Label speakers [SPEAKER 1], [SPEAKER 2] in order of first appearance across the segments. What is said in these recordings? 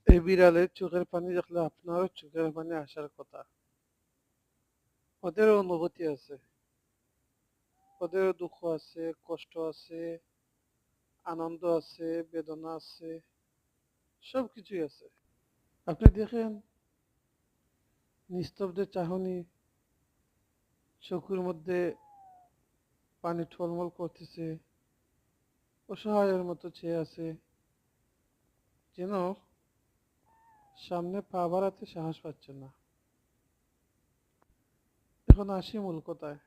[SPEAKER 1] এই বিড়ালের চোখের পানি দেখলে আপনারও চোখের পানি আসার কথা। ওদেরও অনুভূতি আছে, ওদেরও দুঃখ আছে, কষ্ট আছে, আনন্দ আছে, বেদনা আছে, সব কিছুই আছে। আপনি দেখেন নিস্তব্ধ চাহনি, চোখের মধ্যে পানি টলমল করতেছে, অসহায়ের মতো চেয়ে আছে, যেন সামনে পা বাড়াতে সাহস পাচ্ছে না। এখন আসি মূল কথায়।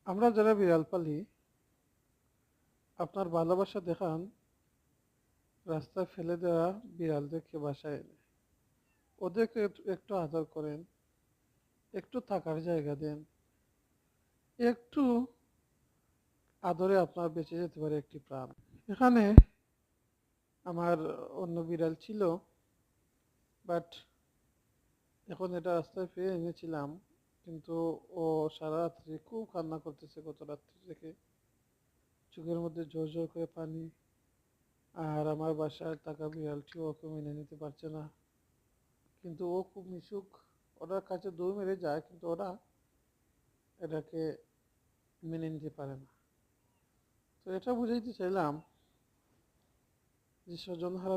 [SPEAKER 1] আমরা যারা বিড়াল পালি, আপনার ভালোবাসা দেখান রাস্তায় ফেলে দেওয়া বিড়ালদেরকে বাসায় এনে। ওদেরকে একটু আদর করেন, একটু থাকার জায়গা দেন, একটু আদরে আপনার বেঁচে যেতে পারে একটি প্রাণ। এখানে আমার অন্য বিড়াল ছিল, বাট এখন এটা রাস্তায় পেয়ে এনেছিলাম, কিন্তু ও সারা রাত্রি খুব কান্না করতেছে গত রাত্রি থেকে, চোখের মধ্যে জোর জোর করে পানি। আর আমার বাসায় থাকা বিড়ালটিও ওকে মেনে নিতে পারছে না, কিন্তু ও খুব মিশুক, ওটার কাছে দৌড় মেরে যায়, কিন্তু ওরা এটাকে মেনে নিতে পারে না। তো এটা বুঝাইতে চাইলাম যে স্বজন হারা